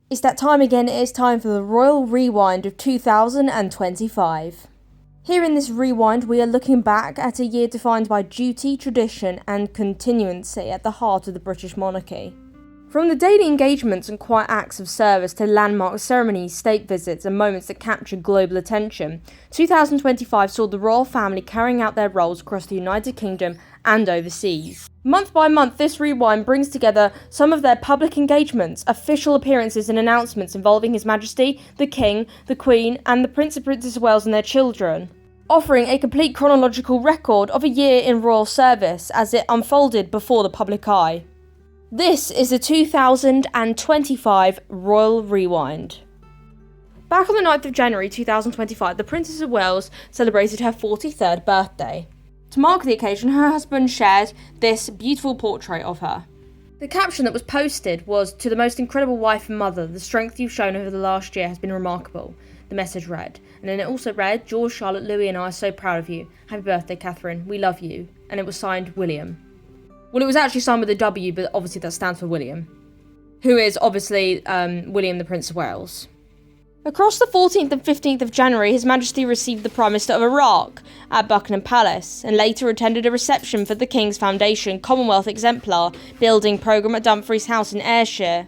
It's that time again. It is time for the Royal Rewind of 2025. Here in this rewind, we are looking back at a year defined by duty, tradition and continuancy at the heart of the British monarchy. From the daily engagements and quiet acts of service to landmark ceremonies, state visits and moments that captured global attention, 2025 saw the royal family carrying out their roles across the United Kingdom and overseas. Month by month, this rewind brings together some of their public engagements, official appearances and announcements involving His Majesty, the King, the Queen and the Prince and Princess of Wales and their children, offering a complete chronological record of a year in royal service as it unfolded before the public eye. This is the 2025 Royal Rewind. Back on the 9th of January 2025, the Princess of Wales celebrated her 43rd birthday. To mark the occasion, her husband shared this beautiful portrait of her. The caption that was posted was, "To the most incredible wife and mother, the strength you've shown over the last year has been remarkable," the message read. And then it also read, "George, Charlotte, Louis and I are so proud of you. Happy birthday, Catherine. We love you." And it was signed William. Well, it was actually signed with a W, but obviously that stands for William, who is obviously William the Prince of Wales. Across the 14th and 15th of January, His Majesty received the Prime Minister of Iraq at Buckingham Palace and later attended a reception for the King's Foundation Commonwealth Exemplar Building Programme at Dumfries House in Ayrshire.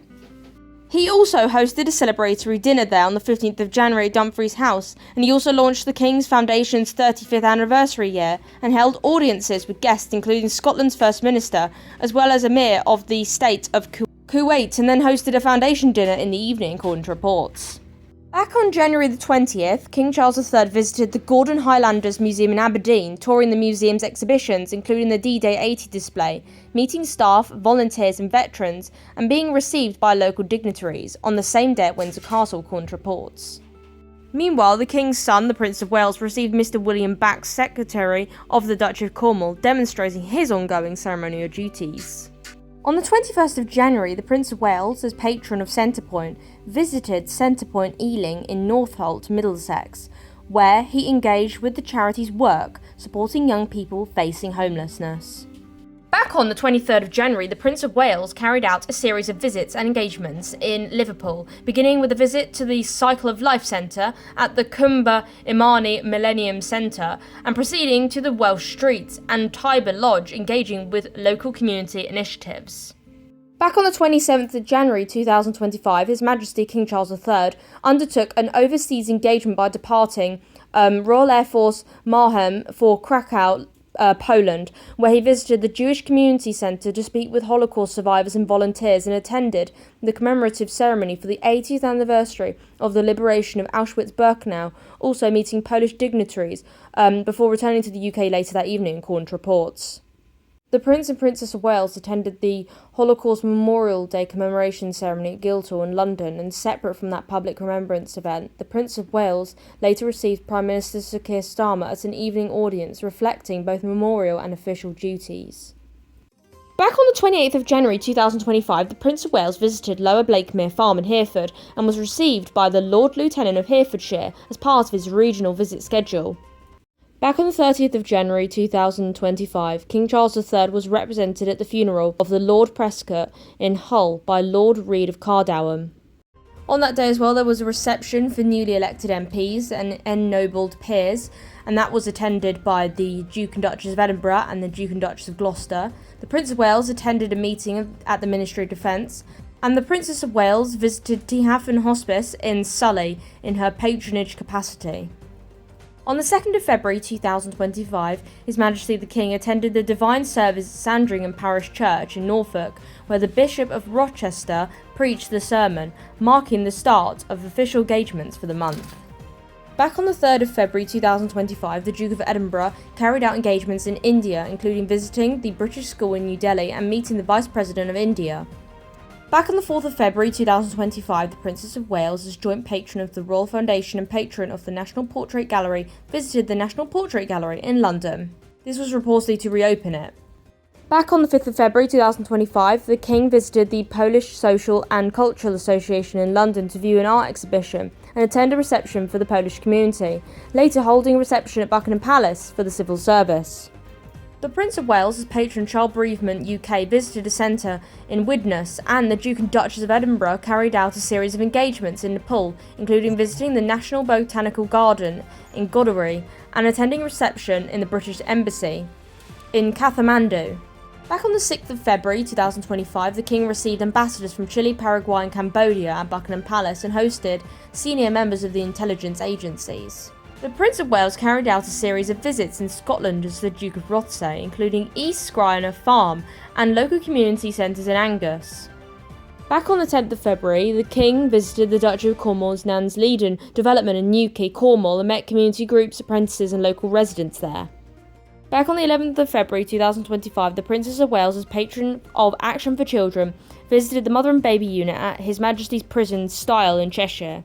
He also hosted a celebratory dinner there on the 15th of January at Dumfries House, and he also launched the King's Foundation's 35th anniversary year and held audiences with guests including Scotland's First Minister, as well as Emir of the State of Kuwait, and then hosted a foundation dinner in the evening, according to reports. Back on January the 20th, King Charles III visited the Gordon Highlanders Museum in Aberdeen, touring the museum's exhibitions, including the D-Day 80 display, meeting staff, volunteers and veterans, and being received by local dignitaries on the same day at Windsor Castle, according to reports. Meanwhile, the King's son, the Prince of Wales, received Mr. William Bax, Secretary of the Duchy of Cornwall, demonstrating his ongoing ceremonial duties. On the 21st of January, the Prince of Wales, as patron of Centrepoint, visited Centrepoint Ealing in Northolt, Middlesex, where he engaged with the charity's work supporting young people facing homelessness. Back on the 23rd of January, the Prince of Wales carried out a series of visits and engagements in Liverpool, beginning with a visit to the Cycle of Life Centre at the Cumber Imani Millennium Centre and proceeding to the Welsh Street and Tiber Lodge, engaging with local community initiatives. Back on the 27th of January 2025, His Majesty King Charles III undertook an overseas engagement by departing Royal Air Force Marhem for Krakow, Poland, where he visited the Jewish Community Centre to speak with Holocaust survivors and volunteers and attended the commemorative ceremony for the 80th anniversary of the liberation of Auschwitz-Birkenau, also meeting Polish dignitaries before returning to the UK later that evening, according to reports. The Prince and Princess of Wales attended the Holocaust Memorial Day commemoration ceremony at Guildhall in London, and separate from that public remembrance event, the Prince of Wales later received Prime Minister Sir Keir Starmer at an evening audience reflecting both memorial and official duties. Back on the 28th of January 2025, the Prince of Wales visited Lower Blakemere Farm in Hereford and was received by the Lord Lieutenant of Herefordshire as part of his regional visit schedule. Back on the 30th of January 2025, King Charles III was represented at the funeral of the Lord Prescott in Hull by Lord Reid of Cardowan. On that day as well, there was a reception for newly elected MPs and ennobled peers, and that was attended by the Duke and Duchess of Edinburgh and the Duke and Duchess of Gloucester. The Prince of Wales attended a meeting at the Ministry of Defence, and the Princess of Wales visited Tehafen Hospice in Surrey in her patronage capacity. On the 2nd of February 2025, His Majesty the King attended the Divine Service at Sandringham Parish Church in Norfolk, where the Bishop of Rochester preached the sermon, marking the start of official engagements for the month. Back on the 3rd of February 2025, the Duke of Edinburgh carried out engagements in India, including visiting the British School in New Delhi and meeting the Vice President of India. Back on the 4th of February 2025, the Princess of Wales, as joint patron of the Royal Foundation and patron of the National Portrait Gallery, visited the National Portrait Gallery in London. This was reportedly to reopen it. Back on the 5th of February 2025, the King visited the Polish Social and Cultural Association in London to view an art exhibition and attend a reception for the Polish community, later holding a reception at Buckingham Palace for the civil service. The Prince of Wales, as patron Child Bereavement UK, visited a centre in Widnes, and the Duke and Duchess of Edinburgh carried out a series of engagements in Nepal, including visiting the National Botanical Garden in Godavari and attending a reception in the British Embassy in Kathmandu. Back on the 6th of February 2025, the King received ambassadors from Chile, Paraguay and Cambodia at Buckingham Palace and hosted senior members of the intelligence agencies. The Prince of Wales carried out a series of visits in Scotland as the Duke of Rothesay, including East Skriner Farm and local community centres in Angus. Back on the 10th of February, the King visited the Duchy of Cornwall's Nansleadon development in Newquay, Cornwall, and met community groups, apprentices and local residents there. Back on the 11th of February 2025, the Princess of Wales, as patron of Action for Children, visited the Mother and Baby Unit at His Majesty's Prison Stile in Cheshire.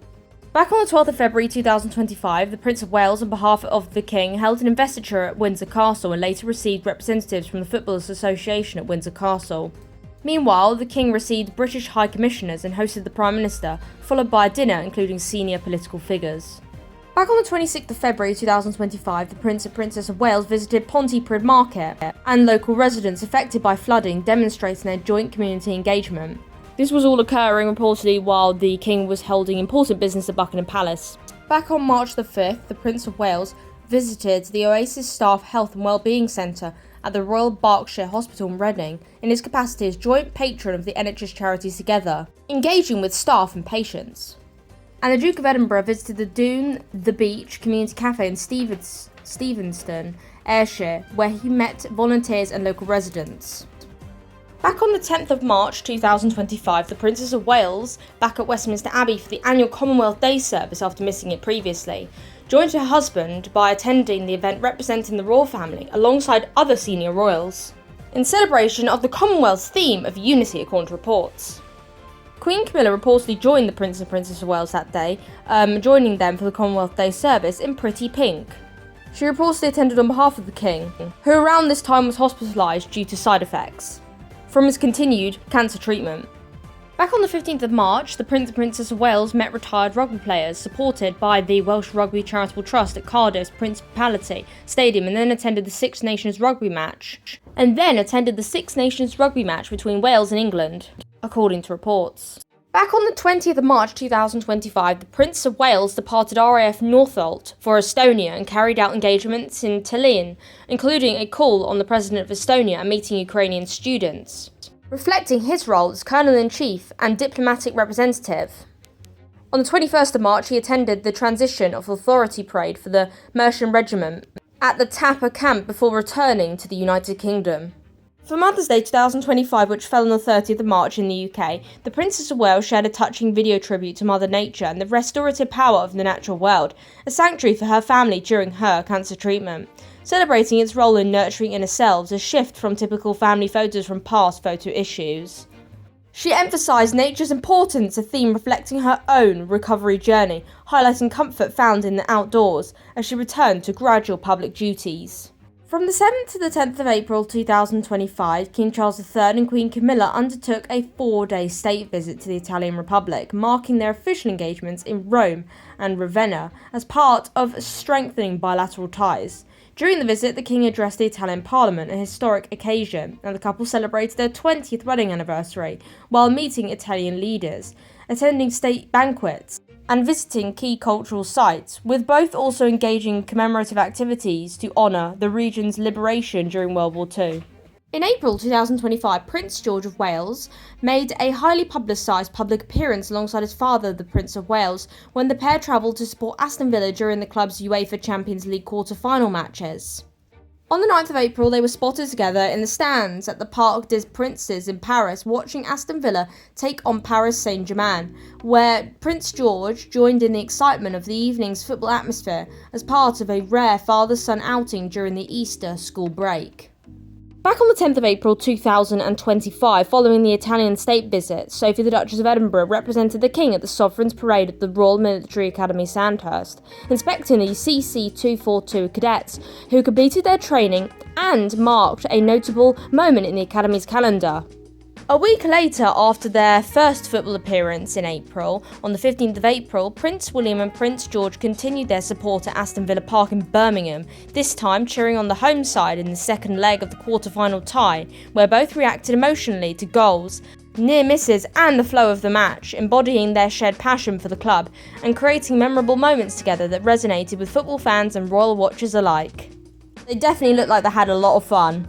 Back on the 12th of February 2025, the Prince of Wales, on behalf of the King, held an investiture at Windsor Castle and later received representatives from the Footballers Association at Windsor Castle. Meanwhile, the King received British High Commissioners and hosted the Prime Minister, followed by a dinner including senior political figures. Back on the 26th of February 2025, the Prince and Princess of Wales visited Pontypridd Market and local residents affected by flooding, demonstrating their joint community engagement. This was all occurring reportedly while the King was holding important business at Buckingham Palace. Back on March the 5th, the Prince of Wales visited the Oasis Staff Health and Wellbeing Centre at the Royal Berkshire Hospital in Reading in his capacity as joint patron of the NHS charities Together, engaging with staff and patients. And the Duke of Edinburgh visited the Doon the Beach Community Cafe in Stevenston, Ayrshire, where he met volunteers and local residents. Back on the 10th of March 2025, the Princess of Wales, back at Westminster Abbey for the annual Commonwealth Day service after missing it previously, joined her husband by attending the event representing the royal family alongside other senior royals, in celebration of the Commonwealth's theme of unity according to reports. Queen Camilla reportedly joined the Prince and Princess of Wales that day, joining them for the Commonwealth Day service in pretty pink. She reportedly attended on behalf of the King, who around this time was hospitalised due to side effects from his continued cancer treatment. Back on the 15th of March, the Prince and Princess of Wales met retired rugby players supported by the Welsh Rugby Charitable Trust at Cardiff's Principality Stadium and then attended the Six Nations rugby match between Wales and England, according to reports. Back on the 20th of March 2025, the Prince of Wales departed RAF Northolt for Estonia and carried out engagements in Tallinn, including a call on the President of Estonia and meeting Ukrainian students, reflecting his role as Colonel-in-Chief and diplomatic representative. On the 21st of March, he attended the Transition of Authority Parade for the Mercian Regiment at the Tapa camp before returning to the United Kingdom. For Mother's Day 2025, which fell on the 30th of March in the UK, the Princess of Wales shared a touching video tribute to Mother Nature and the restorative power of the natural world, a sanctuary for her family during her cancer treatment, celebrating its role in nurturing inner selves, a shift from typical family photos from past photo issues. She emphasised nature's importance, a theme reflecting her own recovery journey, highlighting comfort found in the outdoors as she returned to gradual public duties. From the 7th to the 10th of April 2025, King Charles III and Queen Camilla undertook a 4-day state visit to the Italian Republic, marking their official engagements in Rome and Ravenna as part of strengthening bilateral ties. During the visit, the King addressed the Italian Parliament, a historic occasion, and the couple celebrated their 20th wedding anniversary while meeting Italian leaders, attending state banquets, and visiting key cultural sites, with both also engaging in commemorative activities to honour the region's liberation during World War II. In April 2025, Prince George of Wales made a highly publicised public appearance alongside his father, the Prince of Wales, when the pair travelled to support Aston Villa during the club's UEFA Champions League quarter-final matches. On the 9th of April, they were spotted together in the stands at the Parc des Princes in Paris, watching Aston Villa take on Paris Saint-Germain, where Prince George joined in the excitement of the evening's football atmosphere as part of a rare father-son outing during the Easter school break. Back on the 10th of April 2025, following the Italian state visit, Sophie the Duchess of Edinburgh represented the King at the Sovereign's Parade at the Royal Military Academy Sandhurst, inspecting the CC-242 cadets who completed their training and marked a notable moment in the Academy's calendar. A week later, after their first football appearance in April, on the 15th of April, Prince William and Prince George continued their support at Aston Villa Park in Birmingham, this time cheering on the home side in the second leg of the quarter-final tie, where both reacted emotionally to goals, near misses and the flow of the match, embodying their shared passion for the club and creating memorable moments together that resonated with football fans and royal watchers alike. They definitely looked like they had a lot of fun.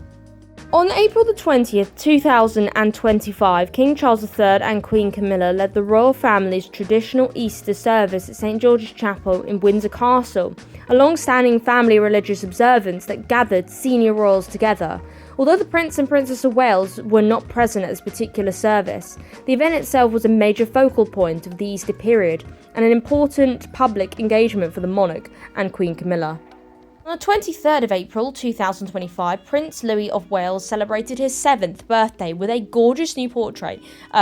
On April the 20th, 2025, King Charles III and Queen Camilla led the royal family's traditional Easter service at St George's Chapel in Windsor Castle, a long-standing family religious observance that gathered senior royals together. Although the Prince and Princess of Wales were not present at this particular service, the event itself was a major focal point of the Easter period and an important public engagement for the monarch and Queen Camilla. On the 23rd of April 2025, Prince Louis of Wales celebrated his 7th birthday with a gorgeous new portrait,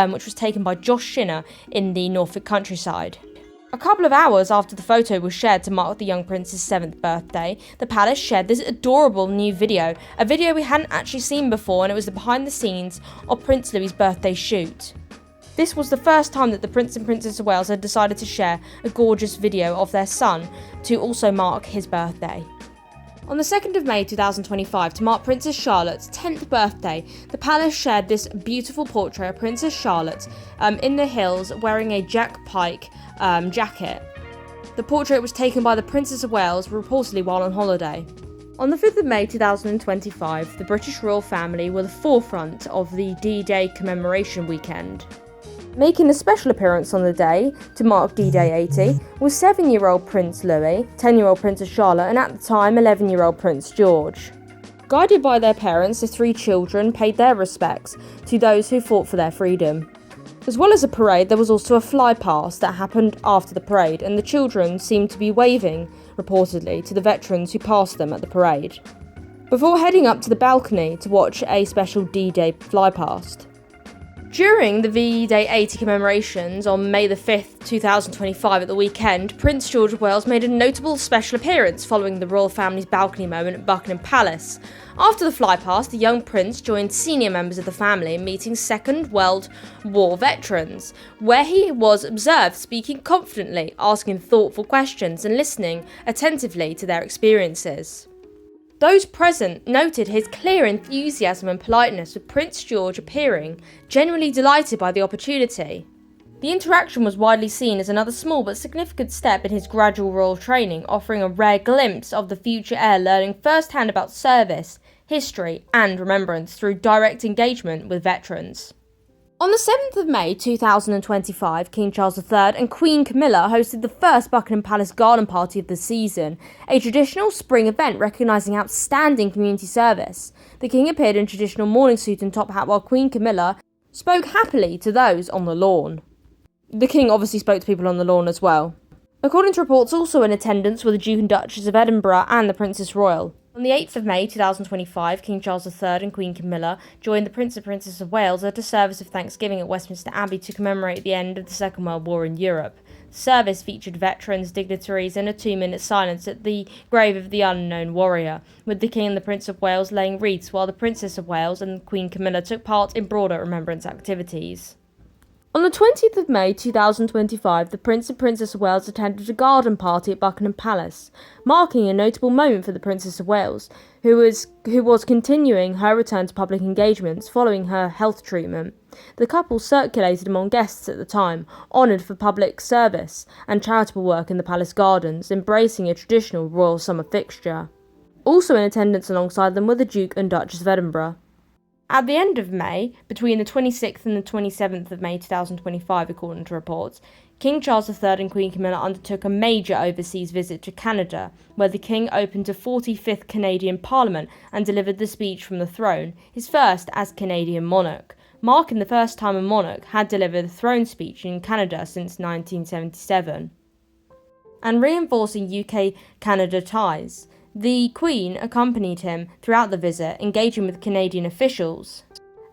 which was taken by Josh Shinner in the Norfolk countryside. A couple of hours after the photo was shared to mark the young prince's 7th birthday, the palace shared this adorable new video, a video we hadn't actually seen before, and it was the behind the scenes of Prince Louis's birthday shoot. This was the first time that the Prince and Princess of Wales had decided to share a gorgeous video of their son to also mark his birthday. On the 2nd of May 2025, to mark Princess Charlotte's 10th birthday, the palace shared this beautiful portrait of Princess Charlotte in the hills wearing a Jack Pike jacket. The portrait was taken by the Princess of Wales reportedly while on holiday. On the 5th of May 2025, the British royal family were the forefront of the D-Day commemoration weekend. Making a special appearance on the day to mark D-Day 80 was 7-year-old Prince Louis, 10-year-old Princess Charlotte, and at the time 11-year-old Prince George. Guided by their parents, the three children paid their respects to those who fought for their freedom. As well as a parade, there was also a fly-past that happened after the parade, and the children seemed to be waving, reportedly, to the veterans who passed them at the parade, before heading up to the balcony to watch a special D-Day fly-past. During the V-Day 80 commemorations on May the 5th, 2025 at the weekend, Prince George of Wales made a notable special appearance following the royal family's balcony moment at Buckingham Palace. After the flypast, the young prince joined senior members of the family in meeting Second World War veterans, where he was observed speaking confidently, asking thoughtful questions and listening attentively to their experiences. Those present noted his clear enthusiasm and politeness, with Prince George appearing genuinely delighted by the opportunity. The interaction was widely seen as another small but significant step in his gradual royal training, offering a rare glimpse of the future heir learning firsthand about service, history and remembrance through direct engagement with veterans. On the 7th of May 2025, King Charles III and Queen Camilla hosted the first Buckingham Palace garden party of the season, a traditional spring event recognising outstanding community service. The King appeared in traditional morning suit and top hat, while Queen Camilla spoke happily to those on the lawn. The King obviously spoke to people on the lawn as well. According to reports, also in attendance were the Duke and Duchess of Edinburgh and the Princess Royal. On the 8th of May 2025, King Charles III and Queen Camilla joined the Prince and Princess of Wales at a service of Thanksgiving at Westminster Abbey to commemorate the end of the Second World War in Europe. The service featured veterans, dignitaries and a 2-minute silence at the grave of the unknown warrior, with the King and the Prince of Wales laying wreaths while the Princess of Wales and Queen Camilla took part in broader remembrance activities. On the 20th of May 2025, the Prince and Princess of Wales attended a garden party at Buckingham Palace, marking a notable moment for the Princess of Wales, who was continuing her return to public engagements following her health treatment. The couple circulated among guests at the time, honoured for public service and charitable work in the palace gardens, embracing a traditional royal summer fixture. Also in attendance alongside them were the Duke and Duchess of Edinburgh. At the end of May, between the 26th and the 27th of May 2025, according to reports, King Charles III and Queen Camilla undertook a major overseas visit to Canada, where the King opened a 45th Canadian Parliament and delivered the speech from the throne, his first as Canadian monarch, marking the first time a monarch had delivered a throne speech in Canada since 1977. And reinforcing UK-Canada ties, the Queen accompanied him throughout the visit, engaging with Canadian officials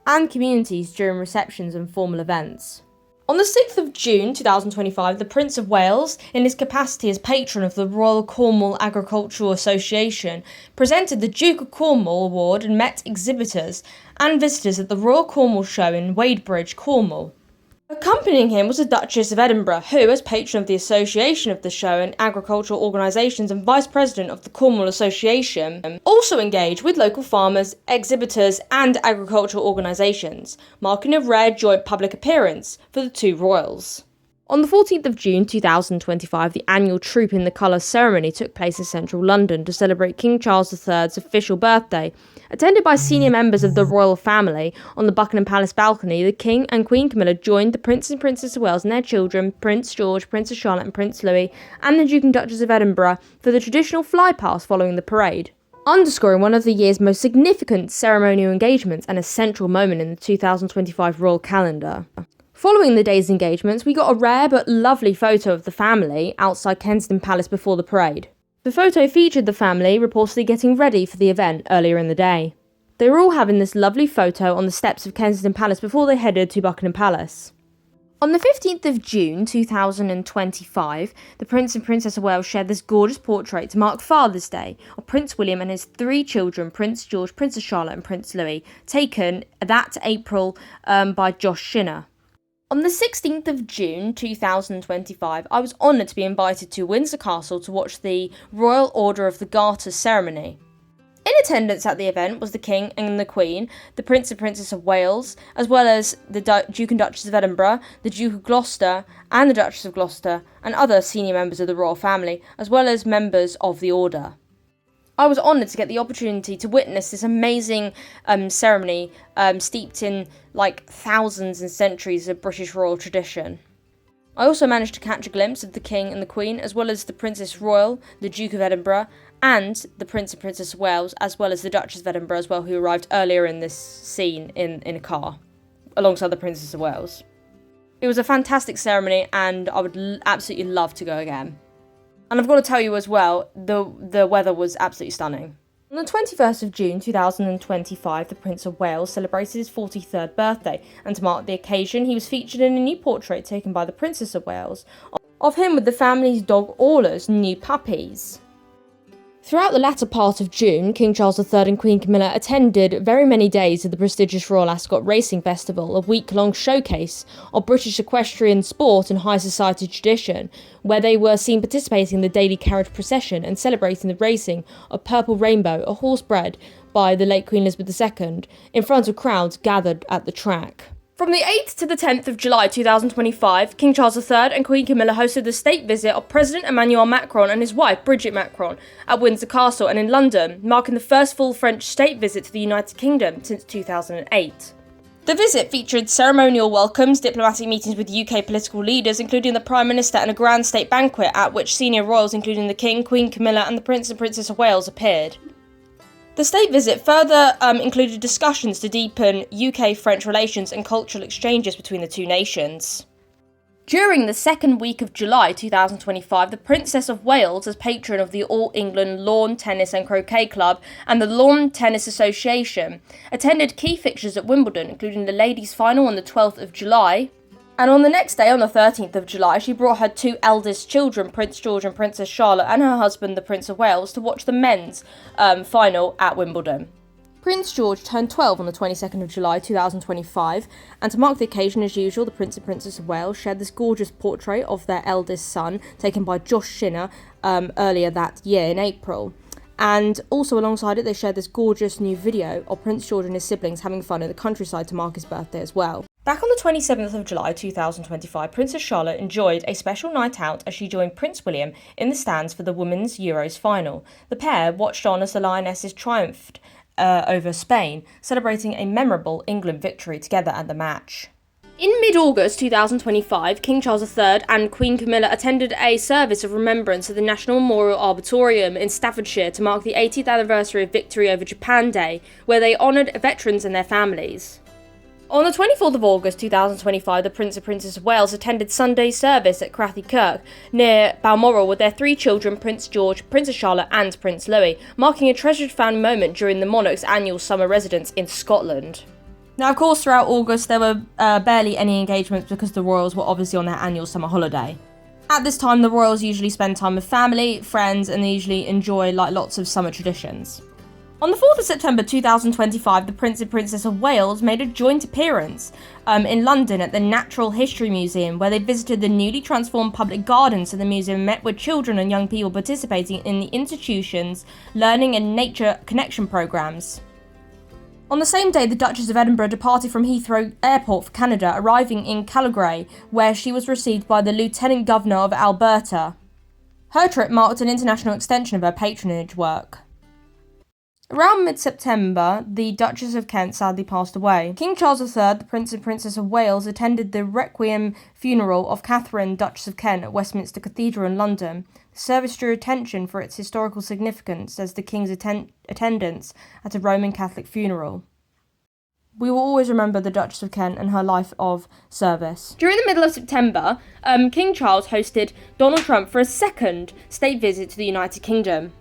and communities during receptions and formal events. On the 6th of June 2025, the Prince of Wales, in his capacity as patron of the Royal Cornwall Agricultural Association, presented the Duke of Cornwall Award and met exhibitors and visitors at the Royal Cornwall Show in Wadebridge, Cornwall. Accompanying him was the Duchess of Edinburgh, who, as patron of the Association of the Show and Agricultural Organisations and Vice President of the Cornwall Association, also engaged with local farmers, exhibitors and agricultural organisations, marking a rare joint public appearance for the two royals. On the 14th of June 2025, the annual Troop in the Colours ceremony took place in central London to celebrate King Charles III's official birthday. Attended by senior members of the royal family, on the Buckingham Palace balcony, the King and Queen Camilla joined the Prince and Princess of Wales and their children, Prince George, Princess Charlotte and Prince Louis, and the Duke and Duchess of Edinburgh for the traditional fly-past following the parade, underscoring one of the year's most significant ceremonial engagements and a central moment in the 2025 royal calendar. Following the day's engagements, we got a rare but lovely photo of the family outside Kensington Palace before the parade. The photo featured the family reportedly getting ready for the event earlier in the day. They were all having this lovely photo on the steps of Kensington Palace before they headed to Buckingham Palace. On the 15th of June 2025, the Prince and Princess of Wales shared this gorgeous portrait to mark Father's Day of Prince William and his three children, Prince George, Princess Charlotte and Prince Louis, taken that April by Josh Shinner. On the 16th of June 2025, I was honoured to be invited to Windsor Castle to watch the Royal Order of the Garter ceremony. In attendance at the event was the King and the Queen, the Prince and Princess of Wales, as well as the Duke and Duchess of Edinburgh, the Duke of Gloucester and the Duchess of Gloucester, and other senior members of the royal family, as well as members of the Order. I was honoured to get the opportunity to witness this amazing ceremony steeped in thousands and centuries of British royal tradition. I also managed to catch a glimpse of the King and the Queen, as well as the Princess Royal, the Duke of Edinburgh, and the Prince and Princess of Wales, as well as the Duchess of Edinburgh as well, who arrived earlier in this scene in a car, alongside the Princess of Wales. It was a fantastic ceremony, and I would absolutely love to go again. And I've got to tell you as well, the weather was absolutely stunning. On the 21st of June 2025, the Prince of Wales celebrated his 43rd birthday, and to mark the occasion, he was featured in a new portrait taken by the Princess of Wales of him with the family's dog Orla's new puppies. Throughout the latter part of June, King Charles III and Queen Camilla attended very many days of the prestigious Royal Ascot Racing Festival, a week-long showcase of British equestrian sport and high society tradition, where they were seen participating in the daily carriage procession and celebrating the racing of Purple Rainbow, a horse bred by the late Queen Elizabeth II, in front of crowds gathered at the track. From the 8th to the 10th of July 2025, King Charles III and Queen Camilla hosted the state visit of President Emmanuel Macron and his wife Brigitte Macron at Windsor Castle and in London, marking the first full French state visit to the United Kingdom since 2008. The visit featured ceremonial welcomes, diplomatic meetings with UK political leaders, including the Prime Minister, and a grand state banquet at which senior royals, including the King, Queen Camilla and the Prince and Princess of Wales, appeared. The state visit further included discussions to deepen UK-French relations and cultural exchanges between the two nations. During the second week of July 2025, the Princess of Wales, as patron of the All England Lawn Tennis and Croquet Club and the Lawn Tennis Association, attended key fixtures at Wimbledon, including the ladies' final on the 12th of July. And on the next day, on the 13th of July, she brought her two eldest children, Prince George and Princess Charlotte, and her husband, the Prince of Wales, to watch the men's final at Wimbledon. Prince George turned 12 on the 22nd of July 2025, and to mark the occasion, as usual, the Prince and Princess of Wales shared this gorgeous portrait of their eldest son, taken by Josh Shinner earlier that year in April. And also alongside it, they shared this gorgeous new video of Prince George and his siblings having fun in the countryside to mark his birthday as well. Back on the 27th of July 2025, Princess Charlotte enjoyed a special night out as she joined Prince William in the stands for the Women's Euros final. The pair watched on as the Lionesses triumphed over Spain, celebrating a memorable England victory together at the match. In mid-August 2025, King Charles III and Queen Camilla attended a service of remembrance at the National Memorial Arboretum in Staffordshire to mark the 80th anniversary of Victory over Japan Day, where they honoured veterans and their families. On the 24th of August 2025, the Prince and Princess of Wales attended Sunday service at Crathy Kirk, near Balmoral, with their three children, Prince George, Princess Charlotte and Prince Louis, marking a treasured family moment during the monarch's annual summer residence in Scotland. Now, of course, throughout August, there were barely any engagements because the royals were obviously on their annual summer holiday. At this time, the royals usually spend time with family, friends, and they usually enjoy lots of summer traditions. On the 4th of September 2025, the Prince and Princess of Wales made a joint appearance in London at the Natural History Museum, where they visited the newly transformed public gardens of the museum and met with children and young people participating in the institution's learning and nature connection programmes. On the same day, the Duchess of Edinburgh departed from Heathrow Airport for Canada, arriving in Calgary, where she was received by the Lieutenant Governor of Alberta. Her trip marked an international extension of her patronage work. Around mid-September, the Duchess of Kent sadly passed away. King Charles III, the Prince and Princess of Wales, attended the requiem funeral of Catherine, Duchess of Kent, at Westminster Cathedral in London. The service drew attention for its historical significance as the King's attendance at a Roman Catholic funeral. We will always remember the Duchess of Kent and her life of service. During the middle of September, King Charles hosted Donald Trump for a second state visit to the United Kingdom.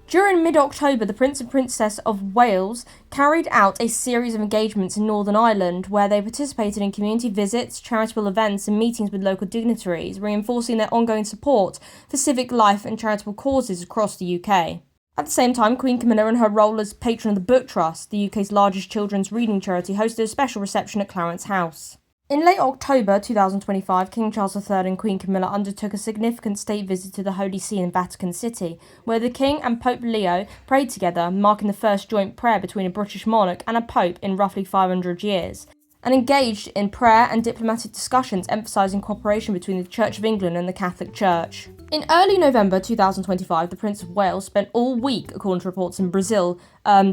During mid-October, the Prince and Princess of Wales carried out a series of engagements in Northern Ireland, where they participated in community visits, charitable events and meetings with local dignitaries, reinforcing their ongoing support for civic life and charitable causes across the UK. At the same time, Queen Camilla, in her role as patron of the Book Trust, the UK's largest children's reading charity, hosted a special reception at Clarence House. In late October 2025, King Charles III and Queen Camilla undertook a significant state visit to the Holy See in Vatican City, where the King and Pope Leo prayed together, marking the first joint prayer between a British monarch and a pope in roughly 500 years, and engaged in prayer and diplomatic discussions emphasising cooperation between the Church of England and the Catholic Church. In early November 2025, the Prince of Wales spent all week, according to reports, in Brazil,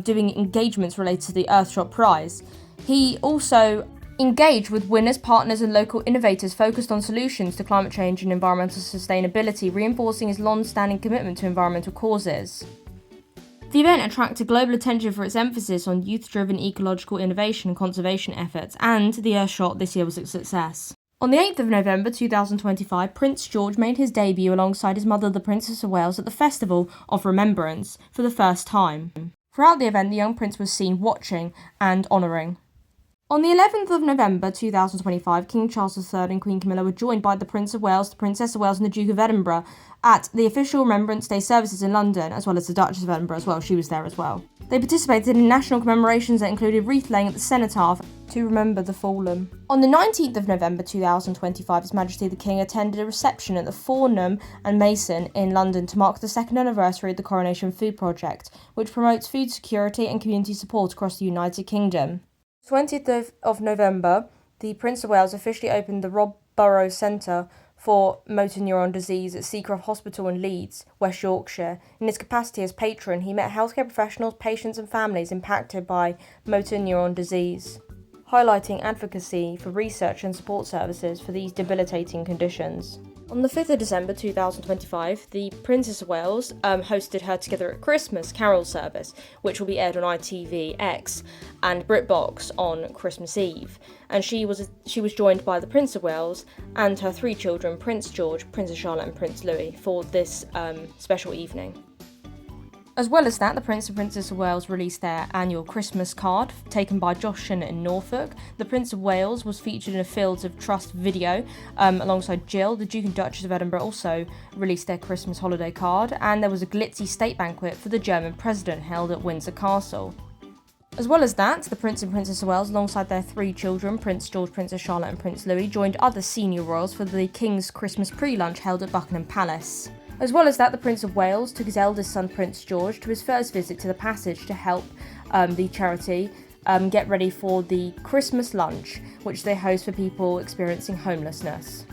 doing engagements related to the Earthshot Prize. He also engaged with winners, partners and local innovators focused on solutions to climate change and environmental sustainability, reinforcing his long-standing commitment to environmental causes. The event attracted global attention for its emphasis on youth-driven ecological innovation and conservation efforts, and the Earthshot this year was a success. On the 8th of November 2025, Prince George made his debut alongside his mother, the Princess of Wales, at the Festival of Remembrance for the first time. Throughout the event, the young prince was seen watching and honouring. On the 11th of November 2025, King Charles III and Queen Camilla were joined by the Prince of Wales, the Princess of Wales and the Duke of Edinburgh at the official Remembrance Day services in London, as well as the Duchess of Edinburgh as well. She was there as well. They participated in national commemorations that included wreath laying at the cenotaph to remember the fallen. On the 19th of November 2025, His Majesty the King attended a reception at the Farnham and Mason in London to mark the second anniversary of the Coronation Food Project, which promotes food security and community support across the United Kingdom. 20th of November, the Prince of Wales officially opened the Rob Burrows Centre for Motor Neuron Disease at Seacroft Hospital in Leeds, West Yorkshire. In his capacity as patron, he met healthcare professionals, patients and families impacted by motor neuron disease, highlighting advocacy for research and support services for these debilitating conditions. On the 5th of December 2025, the Princess of Wales hosted her Together at Christmas carol service, which will be aired on ITVX and BritBox on Christmas Eve. And she was joined by the Prince of Wales and her three children, Prince George, Princess Charlotte and Prince Louis, for this special evening. As well as that, the Prince and Princess of Wales released their annual Christmas card, taken by Josh Shinner in Norfolk. The Prince of Wales was featured in a Fields of Trust video alongside Jill. The Duke and Duchess of Edinburgh also released their Christmas holiday card, and there was a glitzy state banquet for the German president held at Windsor Castle. As well as that, the Prince and Princess of Wales, alongside their three children, Prince George, Princess Charlotte and Prince Louis, joined other senior royals for the King's Christmas pre-lunch held at Buckingham Palace. As well as that, the Prince of Wales took his eldest son, Prince George, to his first visit to the Passage to help the charity get ready for the Christmas lunch, which they host for people experiencing homelessness.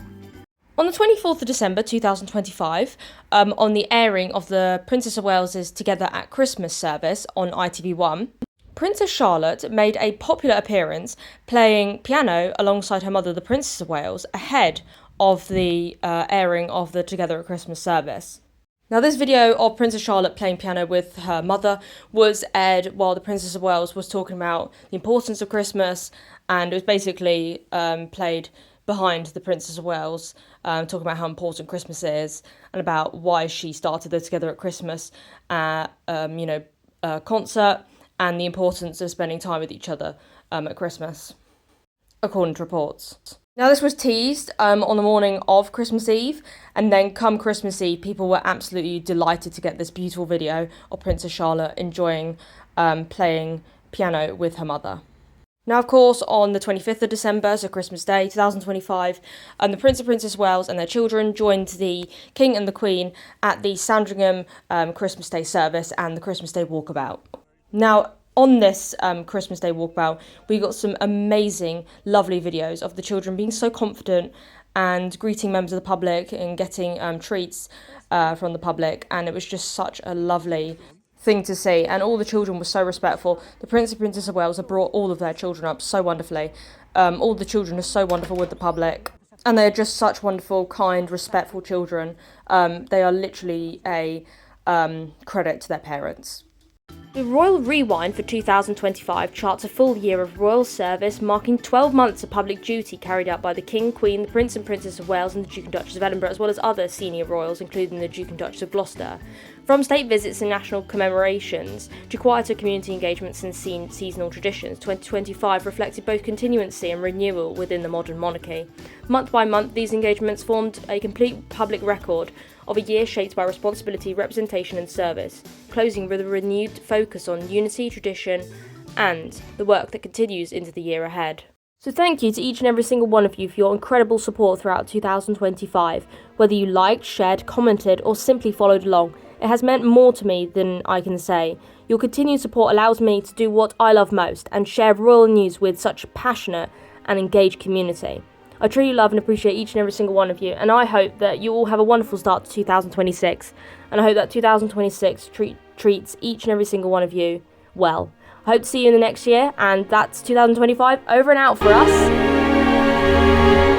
On the 24th of December 2025, on the airing of the Princess of Wales's Together at Christmas service on ITV1, Princess Charlotte made a popular appearance playing piano alongside her mother, the Princess of Wales, ahead of the airing of the Together at Christmas service. Now, this video of Princess Charlotte playing piano with her mother was aired while the Princess of Wales was talking about the importance of Christmas, and it was basically played behind the Princess of Wales, talking about how important Christmas is and about why she started the Together at Christmas concert, and the importance of spending time with each other at Christmas, according to reports. Now, this was teased on the morning of Christmas Eve, and then come Christmas Eve, people were absolutely delighted to get this beautiful video of Princess Charlotte enjoying playing piano with her mother. Now, of course, on the 25th of December, so Christmas Day 2025, the Prince and Princess of Wales and their children joined the King and the Queen at the Sandringham Christmas Day service and the Christmas Day walkabout. Now, on this Christmas Day walkabout, we got some amazing, lovely videos of the children being so confident and greeting members of the public and getting treats from the public, and it was just such a lovely thing to see, and all the children were so respectful. The Prince and Princess of Wales have brought all of their children up so wonderfully. All the children are so wonderful with the public, and they are just such wonderful, kind, respectful children. They are literally a credit to their parents. The Royal Rewind for 2025 charts a full year of royal service, marking 12 months of public duty carried out by the King, Queen, the Prince and Princess of Wales and the Duke and Duchess of Edinburgh, as well as other senior royals, including the Duke and Duchess of Gloucester. From state visits and national commemorations to quieter community engagements and seasonal traditions, 2025 reflected both continuancy and renewal within the modern monarchy. Month by month, these engagements formed a complete public record of a year shaped by responsibility, representation and service, closing with a renewed focus on unity, tradition and the work that continues into the year ahead. So thank you to each and every single one of you for your incredible support throughout 2025. Whether you liked, shared, commented or simply followed along, it has meant more to me than I can say. Your continued support allows me to do what I love most and share royal news with such a passionate and engaged community. I truly love and appreciate each and every single one of you, and I hope that you all have a wonderful start to 2026, and I hope that 2026 treats each and every single one of you well. I hope to see you in the next year, and that's 2025 over and out for us.